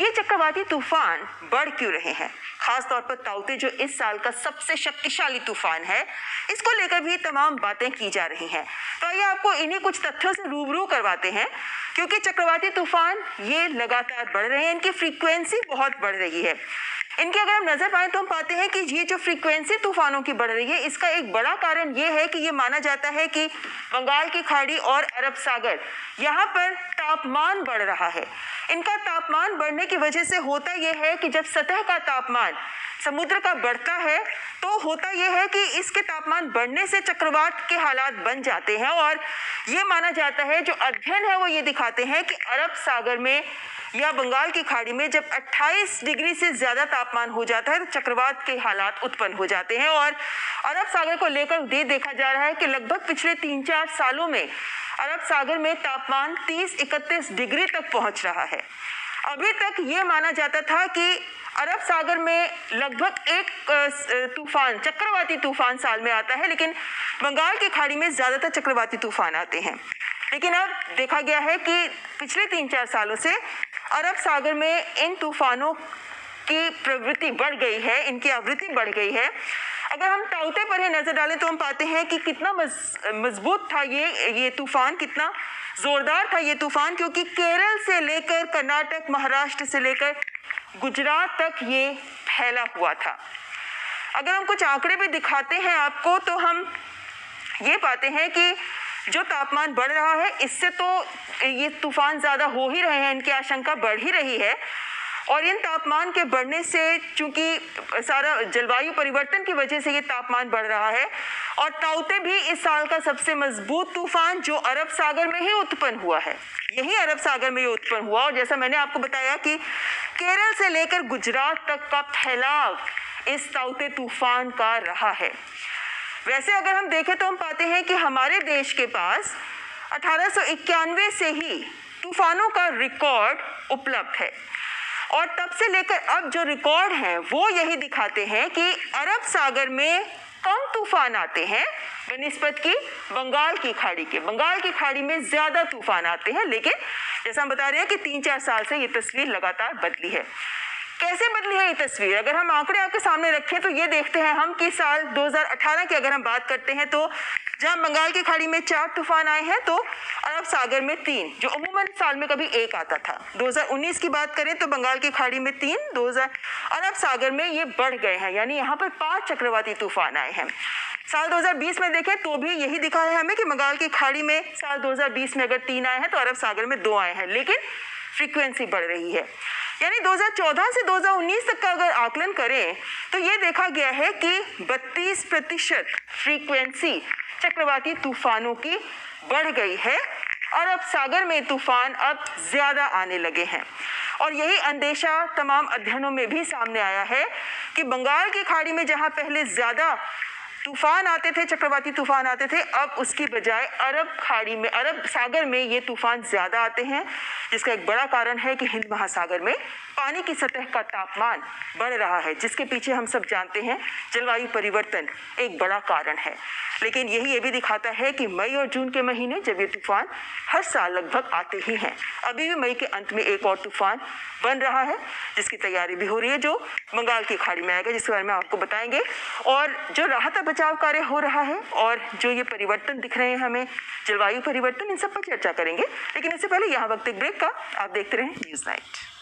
ये चक्रवाती तूफान बढ़ क्यों रहे हैं? खास तौर पर ताउते जो इस साल का सबसे शक्तिशाली तूफान है, इसको लेकर भी तमाम बातें की जा रही हैं। तो आइए आपको इन्हीं कुछ तथ्यों से रूबरू करवाते हैं, क्योंकि चक्रवाती तूफान ये लगातार बढ़ रहे हैं, इनकी फ्रीक्वेंसी बहुत बढ़ रही है। इनकी अगर हम नजर पाएं तो हम पाते हैं कि ये जो फ्रीक्वेंसी तूफानों की बढ़ रही है, इसका एक बड़ा कारण ये है कि ये माना जाता है कि बंगाल की खाड़ी और अरब सागर, यहाँ पर तापमान बढ़ रहा है। इनका तापमान बढ़ने की वजह से होता यह है कि जब सतह का तापमान समुद्र का बढ़ता है तो होता यह है कि इसके तापमान बढ़ने से चक्रवात के हालात बन जाते हैं। और ये माना जाता है, जो अध्ययन है वो ये दिखाते हैं कि अरब सागर में या बंगाल की खाड़ी में जब 28 डिग्री से ज़्यादा तापमान हो जाता है तो चक्रवात के हालात उत्पन्न हो जाते हैं। और अरब सागर को लेकर देखा जा रहा है कि लगभग पिछले 3-4 सालों में अरब सागर में तापमान 30-31 डिग्री तक पहुंच रहा है। अभी तक ये माना जाता था कि अरब सागर में लगभग एक तूफान, चक्रवाती तूफान साल में आता है, लेकिन बंगाल की खाड़ी में ज़्यादातर चक्रवाती तूफान आते हैं। लेकिन अब देखा गया है कि पिछले 3-4 सालों से अरब सागर में इन तूफानों की प्रवृत्ति बढ़ गई है, इनकी आवृत्ति बढ़ गई है। अगर हम ताउते पर ही नजर डालें तो हम पाते हैं कि कितना मजबूत था ये तूफान, कितना जोरदार था ये तूफान, क्योंकि केरल से लेकर कर्नाटक, महाराष्ट्र से लेकर गुजरात तक ये फैला हुआ था। अगर हम कुछ आंकड़े भी दिखाते हैं आपको तो हम ये पाते हैं कि जो तापमान बढ़ रहा है इससे तो ये तूफान ज़्यादा हो ही रहे हैं, इनकी आशंका बढ़ ही रही है। और इन तापमान के बढ़ने से, चूंकि सारा जलवायु परिवर्तन की वजह से ये तापमान बढ़ रहा है, और ताउते भी इस साल का सबसे मजबूत तूफान जो अरब सागर में ही उत्पन्न हुआ है, यही अरब सागर में ये उत्पन्न हुआ। और जैसा मैंने आपको बताया कि केरल से लेकर गुजरात तक का फैलाव इस ताउते तूफान का रहा है। वैसे अगर हम देखें तो हम पाते हैं कि हमारे देश के पास 1891 से ही तूफानों का रिकॉर्ड उपलब्ध है, और तब से लेकर अब जो रिकॉर्ड हैं वो यही दिखाते हैं कि अरब सागर में कम तूफान आते हैं बनिस्बत की बंगाल की खाड़ी के। बंगाल की खाड़ी में ज़्यादा तूफान आते हैं, लेकिन जैसा हम बता रहे हैं कि 3-4 साल से ये तस्वीर लगातार बदली है। कैसे बदली है ये तस्वीर? अगर हम आंकड़े आपके सामने रखें तो ये देखते हैं हम कि साल 2018 की अगर हम बात करते हैं तो जहां बंगाल की खाड़ी में 4 तूफान आए हैं तो अरब सागर में 3, जो अमूमन साल में कभी 1 आता था। 2019 की बात करें तो बंगाल की खाड़ी में 3, अरब सागर में ये बढ़ गए हैं, यानी यहाँ पर 5 चक्रवाती तूफान आए हैं। साल 2020 में देखें तो भी यही दिखा है हमें कि बंगाल की खाड़ी में साल 2020 में अगर 3 आए हैं तो अरब सागर में 2 आए हैं, लेकिन फ्रीक्वेंसी बढ़ रही है। यानी 2014 से 2019 तक का अगर आकलन करें तो ये देखा गया है कि 32% फ्रीक्वेंसी चक्रवाती तूफानों की बढ़ गई है। अरब सागर में तूफान अब ज़्यादा आने लगे हैं, और यही अंदेशा तमाम अध्ययनों में भी सामने आया है कि बंगाल की खाड़ी में जहां पहले ज़्यादा तूफान आते थे, चक्रवाती तूफान आते थे, अब उसकी बजाय अरब खाड़ी में, अरब सागर में ये तूफान ज़्यादा आते हैं, जिसका एक बड़ा कारण है कि हिंद महासागर में पानी की सतह का तापमान बढ़ रहा है, जिसके पीछे हम सब जानते हैं जलवायु परिवर्तन एक बड़ा कारण है। लेकिन यही ये भी दिखाता है कि मई और जून के महीने जब ये तूफान हर साल लगभग आते ही हैं, अभी भी मई के अंत में एक और तूफान बन रहा है जिसकी तैयारी भी हो रही है, जो बंगाल की खाड़ी में आएगा, जिसके बारे में आपको बताएंगे। और जो राहत बचाव कार्य हो रहा है और जो ये परिवर्तन दिख रहे हैं हमें, जलवायु परिवर्तन, इन सब पर चर्चा करेंगे। लेकिन इससे पहले यहाँ वक्त एक ब्रेक का, आप देखते रहें न्यूज़ नाइट।